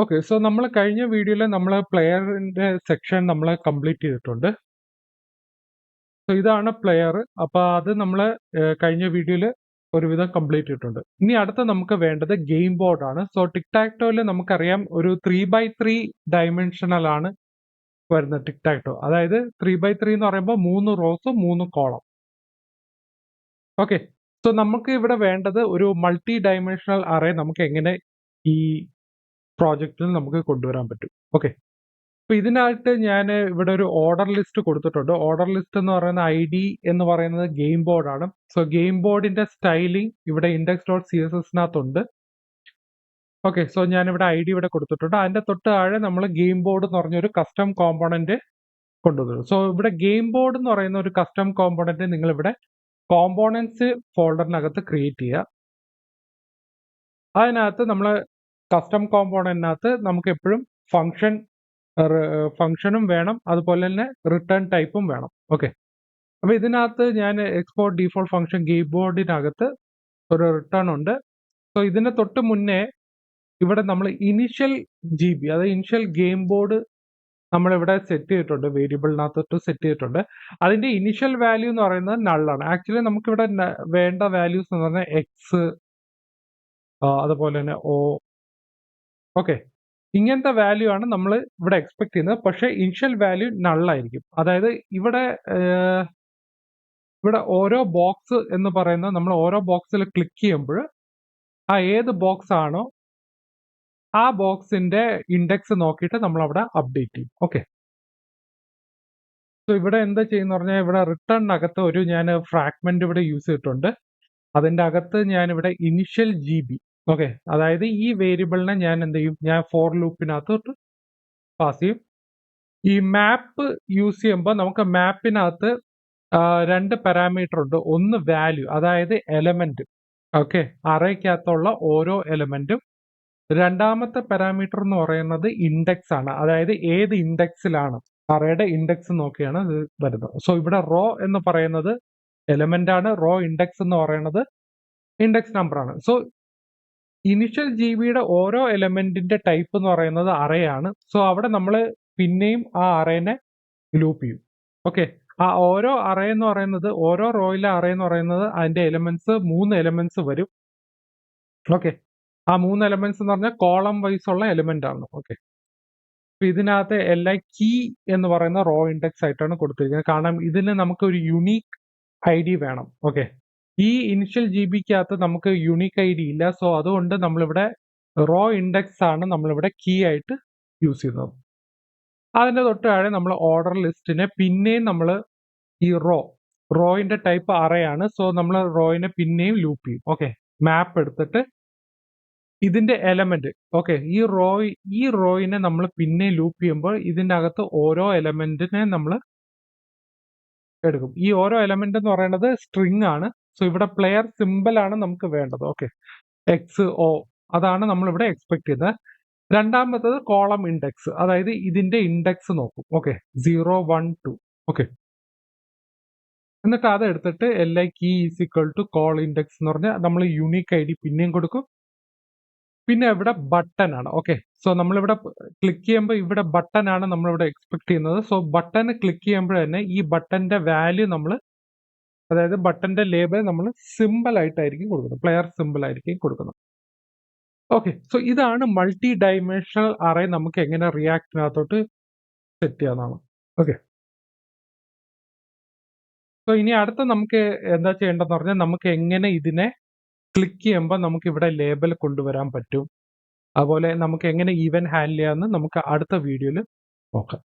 Okay. So നമ്മൾ കഴിഞ്ഞ വീഡിയോയിൽ നമ്മൾ പ്ലെയറിന്റെ സെക്ഷൻ നമ്മൾ കംപ്ലീറ്റ് ചെയ്തിട്ടുണ്ട്. സോ ഇതാണ് പ്ലെയർ. അപ്പൊ അത് നമ്മൾ കഴിഞ്ഞ വീഡിയോയിൽ ഒരുവിധം കംപ്ലീറ്റ് ചെയ്തിട്ടുണ്ട്. ഇനി അടുത്ത നമുക്ക് വേണ്ടത് ഗെയിം ബോർഡ് ആണ്. സോ ടിക് ടാക് ടോയിൽ നമുക്കറിയാം ഒരു 3x3 ഡയമെൻഷണൽ ആണ് വരുന്നത് ടിക് ടാക് ടോ. അതായത് 3x3 എന്ന് പറയുമ്പോൾ 3 റോസ് 3 കോളം. ഓക്കെ. സോ നമുക്ക് ഇവിടെ വേണ്ടത് ഒരു മൾട്ടി ഡയമെൻഷണൽ അറേ നമുക്ക് എങ്ങനെ ഈ പ്രോജക്റ്റിൽ നമുക്ക് കൊണ്ടുവരാൻ പറ്റും. ഓക്കെ. അപ്പൊ ഇതിനായിട്ട് ഞാൻ ഇവിടെ ഒരു ഓർഡർ ലിസ്റ്റ് കൊടുത്തിട്ടുണ്ട്. ഓർഡർ ലിസ്റ്റ് എന്ന് പറയുന്ന ID എന്ന് പറയുന്നത് ഗെയിം ബോർഡ് ആണ്. സോ ഗെയിം ബോർഡിന്റെ സ്റ്റൈലിംഗ് ഇവിടെ index.css-നകത്തുണ്ട്. ഓക്കെ. സോ ഞാൻ ഇവിടെ ID ഇവിടെ കൊടുത്തിട്ടുണ്ട്. അതിന്റെ തൊട്ട് താഴെ നമ്മൾ ഗെയിം ബോർഡ് എന്ന് പറഞ്ഞൊരു കസ്റ്റം കോമ്പോണന്റ് കൊണ്ടുവരും. സോ ഇവിടെ ഗെയിം ബോർഡ് എന്ന് പറയുന്ന ഒരു കസ്റ്റം കോമ്പോണന്റ് നിങ്ങൾ ഇവിടെ കോമ്പോണൻസ് ഫോൾഡറിനകത്ത് ക്രിയേറ്റ് ചെയ്യുക. അതിനകത്ത് നമ്മൾ കസ്റ്റം കോമ്പോണന്റിനകത്ത് നമുക്ക് എപ്പോഴും ഫംഗ്ഷനും വേണം, അതുപോലെ തന്നെ റിട്ടേൺ ടൈപ്പും വേണം. ഓക്കെ. അപ്പൊ ഇതിനകത്ത് ഞാൻ എക്സ്പോർട്ട് ഡീഫോൾട്ട് ഫംഗ്ഷൻ ഗെയിം ബോർഡിനകത്ത് ഒരു റിട്ടേൺ ഉണ്ട്. സോ ഇതിന് തൊട്ട് മുന്നേ ഇവിടെ നമ്മൾ ഇനിഷ്യൽ GB അതായത് ഇനിഷ്യൽ ഗെയിം ബോർഡ് നമ്മളിവിടെ സെറ്റ് ചെയ്തിട്ടുണ്ട്, വേരിയബിളിനകത്തോട്ട് സെറ്റ് ചെയ്തിട്ടുണ്ട്. അതിന്റെ ഇനിഷ്യൽ വാല്യൂ എന്ന് പറയുന്നത് നള്ളാണ്. ആക്ച്വലി നമുക്കിവിടെ വേണ്ട വാല്യൂസ് എന്ന് പറഞ്ഞാൽ എക്സ്, അതുപോലെ തന്നെ O. ഓക്കെ. ഇങ്ങനത്തെ വാല്യൂ ആണ് നമ്മൾ ഇവിടെ എക്സ്പെക്ട് ചെയ്യുന്നത്. പക്ഷേ ഇനിഷ്യൽ വാല്യൂ നള്ളായിരിക്കും. അതായത് ഇവിടെ ഓരോ ബോക്സ് എന്ന് പറയുന്നത് നമ്മൾ ഓരോ ബോക്സിൽ ക്ലിക്ക് ചെയ്യുമ്പോൾ ആ ഏത് ബോക്സ് ആണോ ആ ബോക്സിന്റെ ഇൻഡെക്സ് നോക്കിയിട്ട് നമ്മൾ അവിടെ അപ്ഡേറ്റ് ചെയ്യും. ഓക്കെ. സോ ഇവിടെ എന്താ ചെയ്യുന്ന പറഞ്ഞാൽ ഇവിടെ റിട്ടേണിനകത്ത് ഒരു ഞാൻ ഫ്രാഗ്മെന്റ് ഇവിടെ യൂസ് ചെയ്തിട്ടുണ്ട്. അതിന്റെ അകത്ത് ഞാൻ ഇവിടെ ഇനിഷ്യൽ GB, ഓക്കെ, അതായത് ഈ വേരിയബിളിനെ ഞാൻ എന്ത് ചെയ്യും, ഞാൻ ഫോർ ലൂപ്പിനകത്തോട്ട് പാസ് ചെയ്യും. ഈ മാപ്പ് യൂസ് ചെയ്യുമ്പോൾ നമുക്ക് മാപ്പിനകത്ത് രണ്ട് പാരാമീറ്റർ ഉണ്ട്. ഒന്ന് വാല്യൂ, അതായത് എലമെന്റ്, ഓക്കെ, അറേക്കകത്തുള്ള ഓരോ എലമെന്റും. രണ്ടാമത്തെ പാരാമീറ്റർ എന്ന് പറയുന്നത് ഇൻഡെക്സ് ആണ്, അതായത് ഏത് ഇൻഡെക്സിലാണ്, അറേയുടെ ഇൻഡെക്സ് നോക്കിയാണ് ഇത് വരുന്നത്. സോ ഇവിടെ റോ എന്ന് പറയുന്നത് എലമെന്റ് ആണ്, റോ ഇൻഡെക്സ് എന്ന് പറയുന്നത് ഇൻഡെക്സ് നമ്പർ ആണ്. സോ ഇനിഷ്യൽ GBയുടെ ഓരോ എലമെന്റിന്റെ ടൈപ്പ് എന്ന് പറയുന്നത് അറേ ആണ്. സോ അവിടെ നമ്മൾ പിന്നെയും ആ അറേനെ ലൂപ്പ് ചെയ്യും. ഓക്കെ. ആ ഓരോ അറേ എന്ന് പറയുന്നത്, ഓരോ റോയിലെ അറേ എന്ന് പറയുന്നത് അതിന്റെ എലമെന്റ്സ് 3 എലമെന്റ്സ് വരും. ഓക്കെ. ആ 3 എലമെന്റ്സ് എന്ന് പറഞ്ഞാൽ കോളം വൈസ് ഉള്ള എലമെന്റ് ആണ്. ഓക്കെ. അപ്പൊ ഇതിനകത്ത് LI കീ എന്ന് പറയുന്ന റോ ഇൻഡെക്സ് ആയിട്ടാണ് കൊടുത്തിരിക്കുന്നത്. കാരണം ഇതിന് നമുക്ക് ഒരു യുണീക്ക് ID വേണം. ഓക്കെ. ഈ ഇനിഷ്യൽ GBക്കകത്ത് നമുക്ക് യുണീക്ക് ID ഇല്ല. സോ അതുകൊണ്ട് നമ്മളിവിടെ റോ ഇൻഡെക്സ് ആണ് നമ്മളിവിടെ കീ ആയിട്ട് യൂസ് ചെയ്യുന്നത്. അതിന്റെ തൊട്ട് താഴെ നമ്മൾ ഓർഡർ ലിസ്റ്റിനെ പിന്നെയും നമ്മൾ ഈ റോയിന്റെ ടൈപ്പ് അറേ ആണ്. സോ നമ്മൾ റോയിനെ പിന്നെയും ലൂപ്പ് ചെയ്യും. ഓക്കെ. മാപ്പ് എടുത്തിട്ട് ഇതിന്റെ എലമെന്റ്, ഓക്കെ, ഈ റോയിനെ നമ്മൾ പിന്നെ ലൂപ്പ് ചെയ്യുമ്പോൾ ഇതിന്റെ അകത്ത് ഓരോ എലമെന്റിനെ നമ്മൾ എടുക്കും. ഈ ഓരോ എലമെന്റ് എന്ന് പറയുന്നത് സ്ട്രിങ് ആണ്. സോ ഇവിടെ പ്ലെയർ സിമ്പിൾ ആണ് നമുക്ക് വേണ്ടത്. ഓക്കെ. XO അതാണ് നമ്മൾ ഇവിടെ എക്സ്പെക്ട് ചെയ്തത്. രണ്ടാമത്തത് കോളം ഇൻഡെക്സ്, അതായത് ഇതിന്റെ ഇൻഡെക്സ് നോക്കും. ഓക്കെ. 0 1 2. ഓക്കെ. എന്നിട്ട് അത് എടുത്തിട്ട് LI key is equal to col index എന്ന് പറഞ്ഞാൽ നമ്മൾ യുണീക്ക് ID പിന്നെയും കൊടുക്കും. പിന്നെ ഇവിടെ ബട്ടൺ ആണ്. ഓക്കെ. സോ നമ്മളിവിടെ ക്ലിക്ക് ചെയ്യുമ്പോൾ ഇവിടെ ബട്ടൺ ആണ് നമ്മളിവിടെ എക്സ്പെക്ട് ചെയ്യുന്നത്. സോ ബട്ടൺ ക്ലിക്ക് ചെയ്യുമ്പോൾ തന്നെ ഈ ബട്ടന്റെ വാല്യൂ നമ്മൾ, അതായത് ബട്ടന്റെ ലേബൽ നമ്മൾ സിമ്പിൾ ആയിട്ടായിരിക്കും കൊടുക്കുന്നത്, പ്ലെയർ സിമ്പിൾ ആയിരിക്കും കൊടുക്കുന്നത്. ഓക്കെ. സോ ഇതാണ് മൾട്ടി ഡയമെൻഷണൽ അറേ നമുക്ക് എങ്ങനെ റിയാക്ടിനകത്തോട്ട് സെറ്റ് ചെയ്യാവുന്നതാണ്. ഓക്കെ. സോ ഇനി അടുത്ത നമുക്ക് എന്താ ചെയ്യേണ്ടതെന്ന് പറഞ്ഞാൽ നമുക്ക് എങ്ങനെ ഇതിനെ ക്ലിക്ക് ചെയ്യുമ്പോൾ നമുക്ക് ഇവിടെ ലേബൽ കൊണ്ടുവരാൻ പറ്റും, അതുപോലെ നമുക്ക് എങ്ങനെ ഈവൻ ഹാൻഡിൽ ചെയ്യാമെന്ന് നമുക്ക് അടുത്ത വീഡിയോയിൽ നോക്കാം.